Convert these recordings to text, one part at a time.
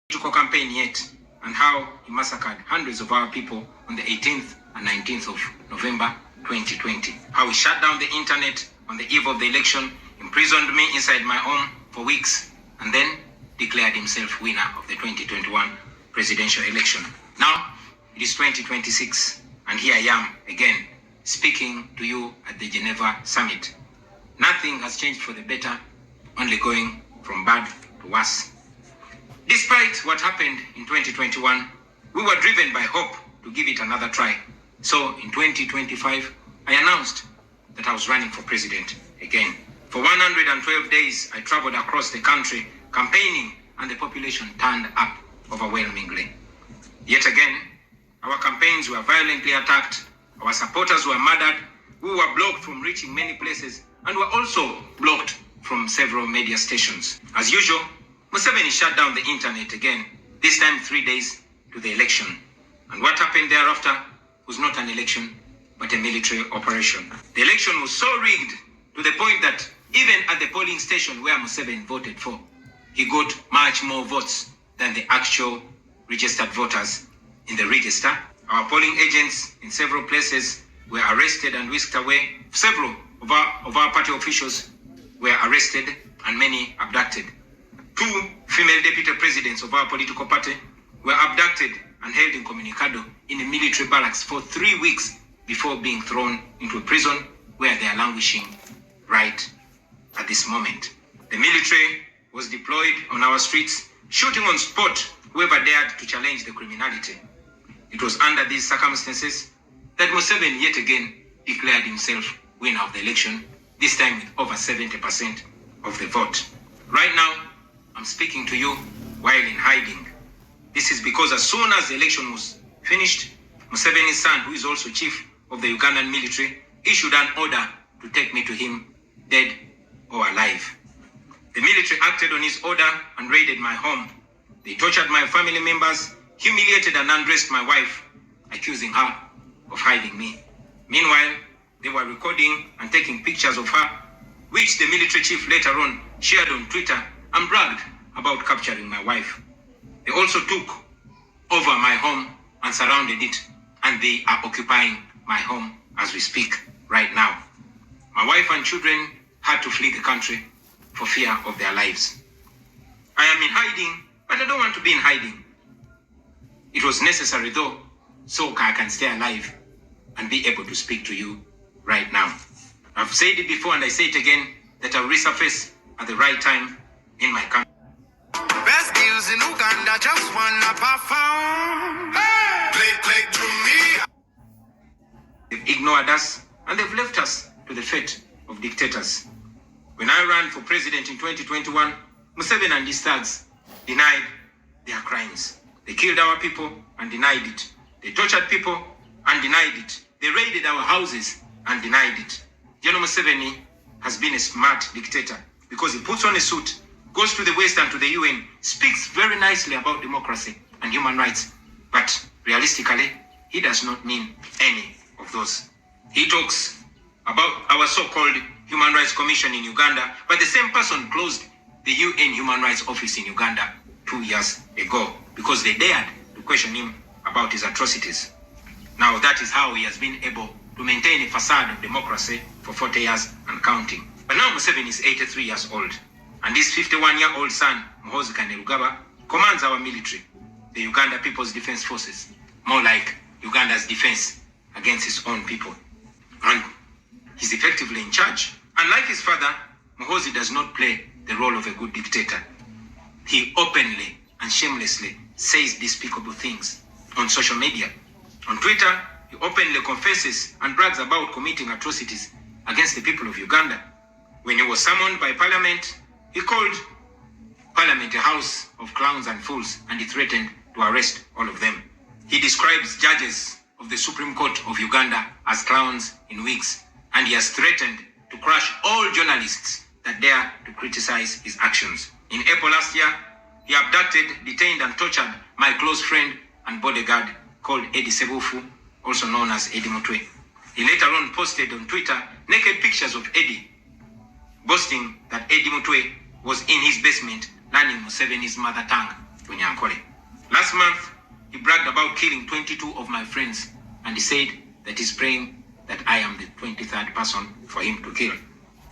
political campaign yet, and how he massacred hundreds of our people on the 18th and 19th of November 2020. How he shut down the internet on the eve of the election, imprisoned me inside my home for weeks, and then declared himself winner of the 2021 presidential election. Now, it is 2026, and here I am again, speaking to you at the Geneva Summit. Nothing has changed for the better, only going from bad to worse. Despite what happened in 2021, we were driven by hope to give it another try. So in 2025, I announced that I was running for president again. For 112 days, I traveled across the country campaigning, and the population turned up overwhelmingly. Yet again, our campaigns were violently attacked, our supporters were murdered, we were blocked from reaching many places, and were also blocked from several media stations. As usual, Museveni shut down the internet again, this time 3 days to the election. And what happened thereafter was not an election, but a military operation. The election was so rigged to the point that even at the polling station where Museveni voted for, he got much more votes than the actual registered voters in the register. Our polling agents in several places were arrested and whisked away. Several of our party officials were arrested and many abducted. 2 female deputy presidents of our political party were abducted and held incommunicado in a military barracks for 3 weeks before being thrown into a prison where they are languishing right at this moment. The military was deployed on our streets, shooting on spot whoever dared to challenge the criminality. It was under these circumstances that Museveni yet again declared himself winner of the election, this time with over 70% of the vote. Right now, I'm speaking to you while in hiding. This is because as soon as the election was finished, Museveni's son, who is also chief of the Ugandan military, issued an order to take me to him, dead or alive. The military acted on his order and raided my home. They tortured my family members, humiliated and undressed my wife, accusing her of hiding me. Meanwhile, they were recording and taking pictures of her, which the military chief later on shared on Twitter and bragged about capturing my wife. They also took over my home and surrounded it, and they are occupying my home as we speak right now. My wife and children had to flee the country for fear of their lives. I am in hiding, but I don't want to be in hiding. It was necessary though, so I can stay alive and be able to speak to you right now. I've said it before and I say it again, that I'll resurface at the right time in my country. Best deals in Uganda, just wanna perform. Hey! Click to me. They've ignored us and they've left us to the fate of dictators. When I ran for president in 2021, Museveni and his thugs denied their crimes. They killed our people and denied it. They tortured people and denied it. They raided our houses and denied it. General Museveni has been a smart dictator because he puts on a suit, goes to the West and to the UN, speaks very nicely about democracy and human rights, but realistically, he does not mean any of those. He talks about our so-called Human Rights Commission in Uganda, but the same person closed the UN Human Rights Office in Uganda 2 years ago because they dared to question him about his atrocities. Now that is how he has been able to maintain a facade of democracy for 40 years and counting. But now Museveni is 83 years old, and his 51-year-old son, Muhoozi Kainerugaba, commands our military, the Uganda People's Defense Forces, more like Uganda's defense against his own people. And he's effectively in charge. Unlike his father, Muhoozi does not play the role of a good dictator. He openly and shamelessly says despicable things on social media. On Twitter, he openly confesses and brags about committing atrocities against the people of Uganda. When he was summoned by Parliament, he called Parliament a house of clowns and fools, and he threatened to arrest all of them. He describes judges of the Supreme Court of Uganda as clowns in wigs, and he has threatened to crush all journalists that dare to criticize his actions. In April last year, he abducted, detained, and tortured my close friend and bodyguard called Eddie Sebufu, also known as Eddie Mutwe. He later on posted on Twitter naked pictures of Eddie, boasting that Eddie Mutwe was in his basement learning Museveni's mother tongue, Tunyama. Ankole. Last month, he bragged about killing 22 of my friends, and he said that he's praying that I am the 23rd person for him to kill.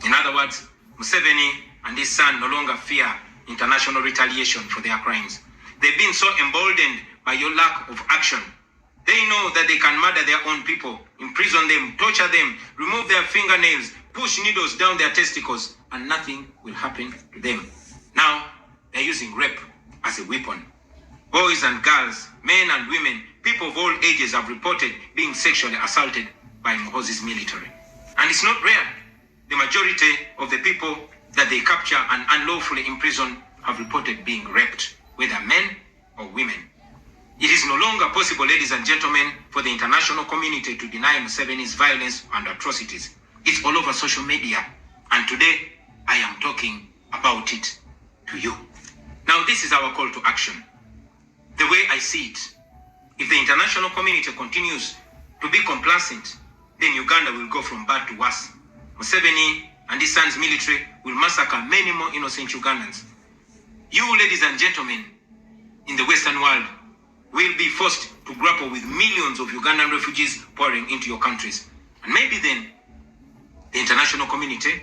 In other words, Museveni and his son no longer fear international retaliation for their crimes. They've been so emboldened by your lack of action. They know that they can murder their own people, imprison them, torture them, remove their fingernails, push needles down their testicles, and nothing will happen to them. Now, they're using rape as a weapon. Boys and girls, men and women, people of all ages have reported being sexually assaulted by Muhoozi's military. And it's not rare. The majority of the people that they capture and unlawfully imprison have reported being raped, whether men or women. It is no longer possible, ladies and gentlemen, for the international community to deny Museveni's violence and atrocities. It's all over social media. And today, I am talking about it to you. Now, this is our call to action. The way I see it, if the international community continues to be complacent, then Uganda will go from bad to worse. Museveni and his son's military will massacre many more innocent Ugandans. You, ladies and gentlemen, in the Western world, will be forced to grapple with millions of Ugandan refugees pouring into your countries. And maybe then, the international community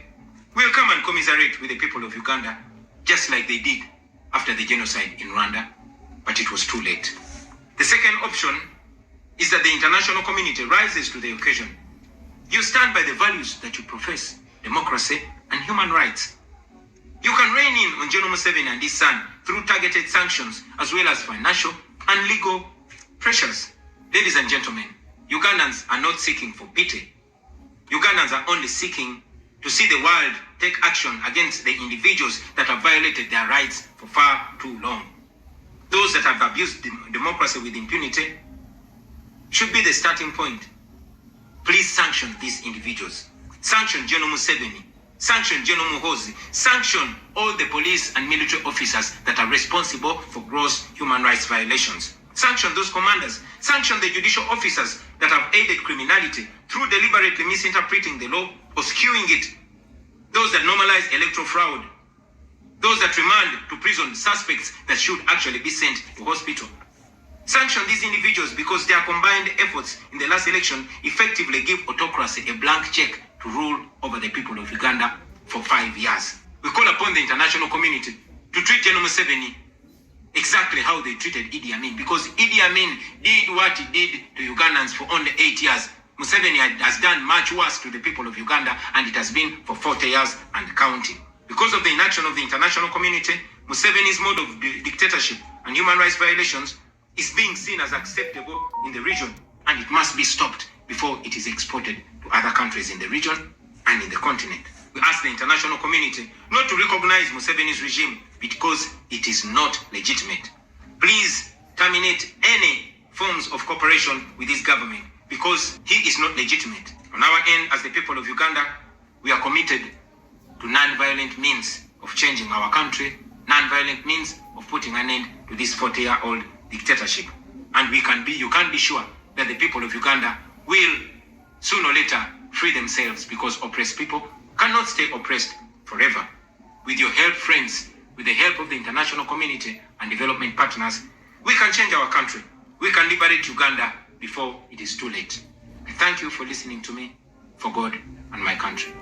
will come and commiserate with the people of Uganda, just like they did after the genocide in Rwanda, but it was too late. The second option is that the international community rises to the occasion. You stand by the values that you profess, democracy and human rights. You can rein in on General Museveni and his son through targeted sanctions as well as financial and legal pressures. Ladies and gentlemen, Ugandans are not seeking for pity. Ugandans are only seeking to see the world take action against the individuals that have violated their rights for far too long. Those that have abused democracy with impunity should be the starting point. Please sanction these individuals. Sanction General Museveni. Sanction General Muhoozi. Sanction all the police and military officers that are responsible for gross human rights violations. Sanction those commanders. Sanction the judicial officers that have aided criminality through deliberately misinterpreting the law or skewing it. Those that normalize electoral fraud. Those that remand to prison suspects that should actually be sent to hospital. Sanction these individuals because their combined efforts in the last election effectively give autocracy a blank check to rule over the people of Uganda for 5 years. We call upon the international community to treat General Museveni exactly how they treated Idi Amin, because Idi Amin did what he did to Ugandans for only 8 years. Museveni has done much worse to the people of Uganda, and it has been for 40 years and counting. Because of the inaction of the international community, Museveni's mode of dictatorship and human rights violations is being seen as acceptable in the region, and it must be stopped before it is exported to other countries in the region and in the continent. We ask the international community not to recognize Museveni's regime because it is not legitimate. Please terminate any forms of cooperation with this government because he is not legitimate. On our end, as the people of Uganda, we are committed to non-violent means of changing our country, non-violent means of putting an end to this 40-year-old dictatorship. And you can be sure that the people of Uganda will sooner or later free themselves, because oppressed people cannot stay oppressed forever. With your help, friends, with the help of the international community and development partners, we can change our country. We can liberate Uganda before it is too late. I thank you for listening to me, for God and my country.